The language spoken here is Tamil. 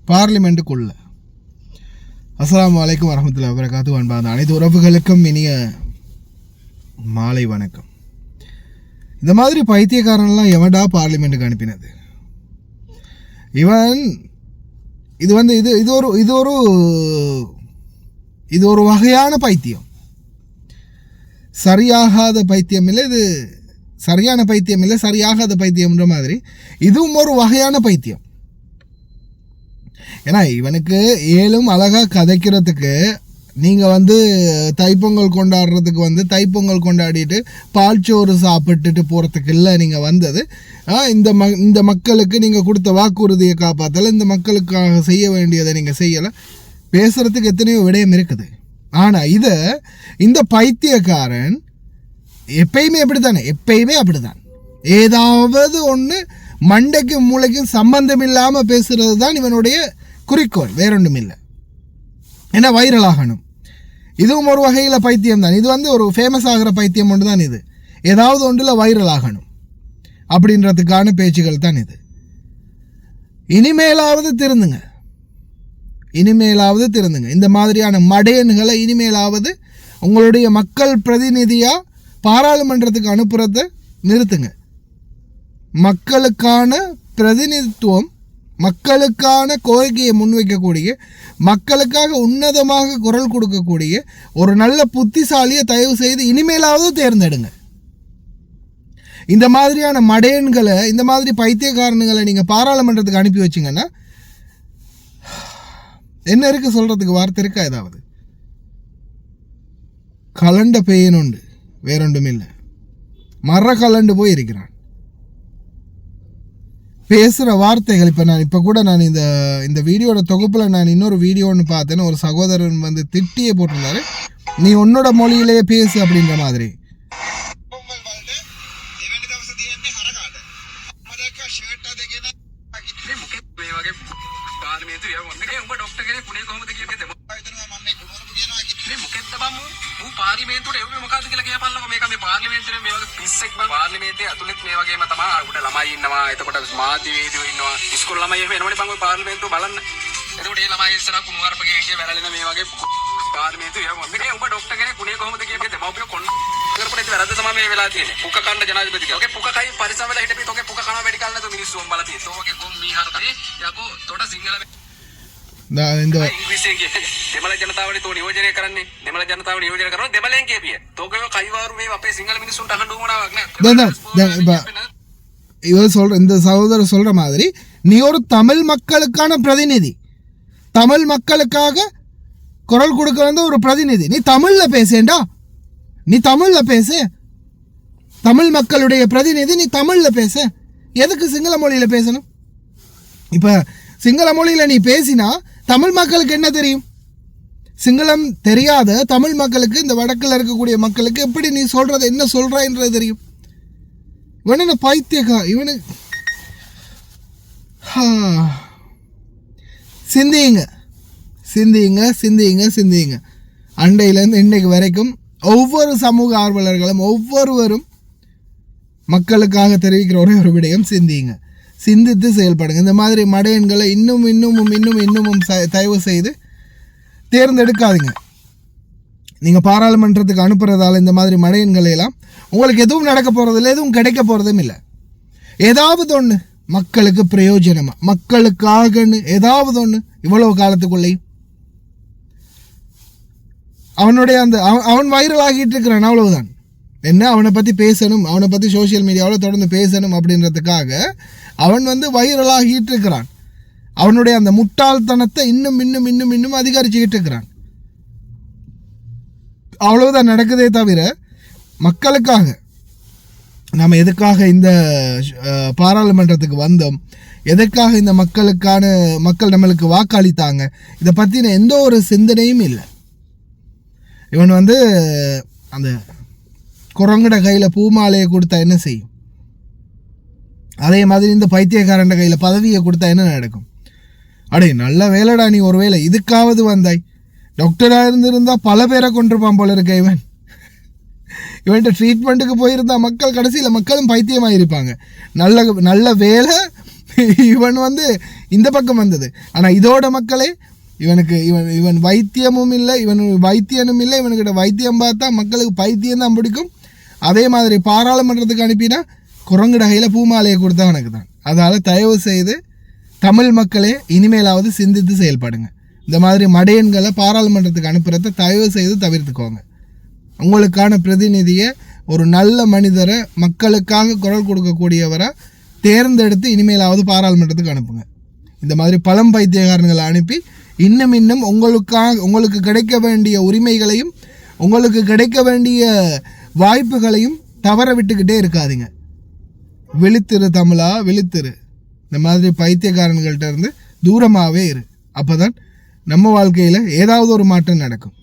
பார்லிமெண்ட்டுக்குள்ள. அஸ்ஸலாமு அலைக்கும் வரஹ்மத்துல்லாஹி வபரகாத்துஹு. அன்பான அனைத்து உறவுகளுக்கும் இனிய மாலை வணக்கம். இந்த மாதிரி பைத்தியக்காரன்லாம் எவன்டா பார்லிமெண்ட்டுக்கு அனுப்பினது? இவன் இது ஒரு வகையான பைத்தியம். சரியாகாத பைத்தியம் இல்லை, இது சரியான பைத்தியம் இல்லை, சரியாகாத பைத்தியம்ன்ற மாதிரி இதுவும் ஒரு வகையான பைத்தியம். ஏன்னா இவனுக்கு ஏழும் அழகாக கதைக்கிறதுக்கு நீங்கள் தைப்பொங்கல் கொண்டாடுறதுக்கு தைப்பொங்கல் கொண்டாடிட்டு பால்ச்சோறு சாப்பிட்டுட்டு போகிறதுக்கு இல்லை நீங்கள் வந்தது. இந்த மக்களுக்கு நீங்கள் கொடுத்த வாக்குறுதியை காப்பாற்றலை, இந்த மக்களுக்காக செய்ய வேண்டியதை நீங்கள் செய்யலை. பேசுகிறதுக்கு எத்தனையோ விடயம் இருக்குது. ஆனால் இந்த பைத்தியக்காரன் எப்பயுமே அப்படித்தான். ஏதாவது ஒன்று மண்டைக்கும் மூளைக்கும் சம்பந்தம் இல்லாமல் பேசுகிறது தான் இவனுடைய குறிக்கோள், வேறொன்றும் இல்லை. ஏன்னா வைரல் ஆகணும். இதுவும் ஒரு வகையில் பைத்தியம் தான். இது ஒரு ஃபேமஸ் ஆகிற பைத்தியம் ஒன்று தான். இது ஏதாவது ஒன்றில் வைரல் ஆகணும் அப்படின்றதுக்கான பேச்சுகள் தான் இது. இனிமேலாவது திருந்துங்க. இந்த மாதிரியான மடையன்களை இனிமேலாவது உங்களுடைய மக்கள் பிரதிநிதியாக பாராளுமன்றத்துக்கு அனுப்புறதை நிறுத்துங்க. மக்களுக்கான பிரதிநிதித்துவம், மக்களுக்கான கோரிக்கையை முன்வைக்கக்கூடிய, மக்களுக்காக உன்னதமாக குரல் கொடுக்கக்கூடிய ஒரு நல்ல புத்திசாலியை தயவு செய்து இனிமேலாவது தேர்ந்தெடுங்க. இந்த மாதிரியான மடையன்களை, இந்த மாதிரி பைத்தியக்காரனுங்களை நீங்கள் பாராளுமன்றத்துக்கு அனுப்பி வச்சிங்கன்னா என்ன இருக்கு சொல்கிறதுக்கு? வார்த்தை இருக்கா? ஏதாவது கலண்ட பெய்யனுண்டு, வேறொன்றும் இல்லை. மர கலண்டு போய் இருக்கிறான். பேசுகிற வார்த்தைகள் இப்போ கூட நான் இந்த வீடியோட தொகுப்பில் நான் இன்னொரு வீடியோன்னு பார்த்தேன்னு ஒரு சகோதரன் திட்டியே போட்டிருந்தாரு, நீ உன்னோட மொழியிலேயே பேசு அப்படின்ற மாதிரி. පාර්ලිමේන්තුවට එව්වේ මොකද්ද කියලා කියපන්නකො. මේක මේ පාර්ලිමේන්තුවේ මේ වගේ පිස්සෙක් බං. පාර්ලිමේන්තුවේ ඇතුළෙත් මේ වගේම තමයි උඩ ළමයි ඉන්නවා. එතකොට මාධ්‍යවේදීෝ ඉන්නවා. ඉස්කෝල ළමයි එහෙම එනවනේ බං ඔය පාර්ලිමේන්තුව බලන්න. එතකොට ඒ ළමයි ඉස්සරහ කුණුහරුපගේ කිය වැරලෙන මේ වගේ පාර්ලිමේන්තුවේ එව්වා. මේක උඹ ડોක්ටර් කෙනෙක් උනේ කොහොමද කියපේ දෙමව්පිය කොන්න කරපු දෙයක් වැරද්ද තමයි මේ වෙලා තියෙන්නේ. පුක කන්න ජනාධිපති කියලා. ඔකේ පුක කයි පරිසම් වල හිටපිට ඔකේ පුක කනවා වැඩි කාලේ නැතු මිනිස්සු උඹ බලලා තියෙන්නේ. ඔකේ කොම් මීහරතේ යකෝ තොට සිංහල දෙමළ ජනතාවට තෝ නියෝජනය කරන්නේ. දෙමළ ජනතාව නියෝජනය කරනවා දෙමළෙන් කියපිය. තෝකේ කයිවාරු මේ අපේ සිංහල මිනිස්සුන්ට අහන්න උවමනාවක් නෑ. இந்த சகோதரர் சொல்ற மாதிரி நீ ஒரு தமிழ் மக்களுக்கான பிரதிநிதி, தமிழ் மக்களுக்காக குரல் கொடுக்க ஒரு பிரதிநிதி. நீ தமிழ்ல பேசேண்டா, நீ தமிழ்ல பேசு. தமிழ் மக்களுடைய பிரதிநிதி, நீ தமிழ்ல பேச. எதுக்கு சிங்கள மொழியில பேசணும்? இப்ப சிங்கள மொழியில நீ பேசினா தமிழ் மக்களுக்கு என்ன தெரியும்? சிங்களம் தெரியாத தமிழ் மக்களுக்கு, இந்த வடக்கில் இருக்கக்கூடிய மக்களுக்கு எப்படி நீ சொல்றது என்ன சொல்றான்றது தெரியும். இவன் என்ன பைத்தியக்கா? இவனு சிந்திங்க. அண்டையிலேருந்து இன்றைக்கு வரைக்கும் ஒவ்வொரு சமூக ஆர்வலர்களும் ஒவ்வொருவரும் மக்களுக்காக தெரிவிக்கிற ஒரே ஒரு விடயம், சிந்தித்து செயல்படுங்க. இந்த மாதிரி மடையன்களை இன்னமும் தயவு செய்து தேர்ந்தெடுக்காதீங்க. நீங்கள் பாராளுமன்றத்துக்கு அனுப்புறதால இந்த மாதிரி மடையன்களை எல்லாம் உங்களுக்கு எதுவும் நடக்க போகிறதில்லை, எதுவும் கிடைக்க போகிறதும் இல்லை. ஏதாவது ஒன்று மக்களுக்கு பிரயோஜனமாக, மக்களுக்காகன்னு ஏதாவது ஒன்று இவ்வளவு காலத்துக்குள்ளேயும் அவனுடைய அவன் வைரல் ஆகிட்டு இருக்கிறான், அவ்வளவுதான். என்ன அவனை பற்றி பேசணும், அவனை பற்றி சோசியல் மீடியாவில் தொடர்ந்து பேசணும் அப்படின்றதுக்காக அவன் வைரல் ஆகிட்டு இருக்கிறான். அவனுடைய அந்த முட்டாள்தனத்தை இன்னும் அதிகரிச்சுக்கிட்டு இருக்கிறான். அவ்வளவுதான் நடக்குதே தவிர மக்களுக்காக நம்ம எதுக்காக இந்த பாராளுமன்றத்துக்கு வந்தோம், எதற்காக இந்த மக்கள் நம்மளுக்கு வாக்களித்தாங்க, இதை பற்றின எந்த ஒரு சிந்தனையும் இல்லை. இவன் வந்து அந்த குரங்கட கையில் பூமாலையை கொடுத்தா என்ன செய்யும், அதே மாதிரி இந்த பைத்தியக்காரண்ட கையில் பதவியை கொடுத்தா என்ன நடக்கும்? அடே நல்ல வேலைடா, நீ ஒரு வேலை இதுக்காவது வந்தாய். டாக்டராக இருந்திருந்தால் பல பேரை கொண்டிருப்பான் போல இருக்க. இவன்கிட்ட ட்ரீட்மெண்ட்டுக்கு போயிருந்தா கடைசியில் மக்களும் பைத்தியமாக இருப்பாங்க. நல்ல வேலை இவன் வந்து இந்த பக்கம் வந்தது. ஆனால் இதோட மக்களே இவன் வைத்தியமும் இல்லை, இவன் வைத்தியனும் இல்லை. இவனுக்கிட்ட வைத்தியம் பார்த்தா மக்களுக்கு பைத்தியம் தான் பிடிக்கும். அதே மாதிரி பாராளுமன்றத்துக்கு அனுப்பினா குரங்குட கையில் பூமாலையை கொடுத்தா எனக்கு தான். அதனால் தயவு செய்து தமிழ் மக்களே இனிமேலாவது சிந்தித்து செயல்படுங்க. இந்த மாதிரி மடையன்களை பாராளுமன்றத்துக்கு அனுப்புறத தயவு செய்து தவிர்த்துக்கோங்க. உங்களுக்கான பிரதிநிதியை ஒரு நல்ல மனிதரை, மக்களுக்காக குரல் கொடுக்கக்கூடியவரை தேர்ந்தெடுத்து இனிமேலாவது பாராளுமன்றத்துக்கு அனுப்புங்க. இந்த மாதிரி பழம் பைத்தியக்காரர்களை அனுப்பி இன்னும் உங்களுக்கு கிடைக்க வேண்டிய உரிமைகளையும் உங்களுக்கு கிடைக்க வேண்டிய வாய்ப்புகளையும் தவற விட்டுக்கிட்டே இருக்காதீங்க. விழித்திரு தமிழா, விழித்திரு. இந்த மாதிரி பைத்தியக்காரன்கள்ட்ட இருந்து தூரமாகவே இரு. அப்போ தான் நம்ம வாழ்க்கையில் ஏதாவது ஒரு மாற்றம் நடக்கும்.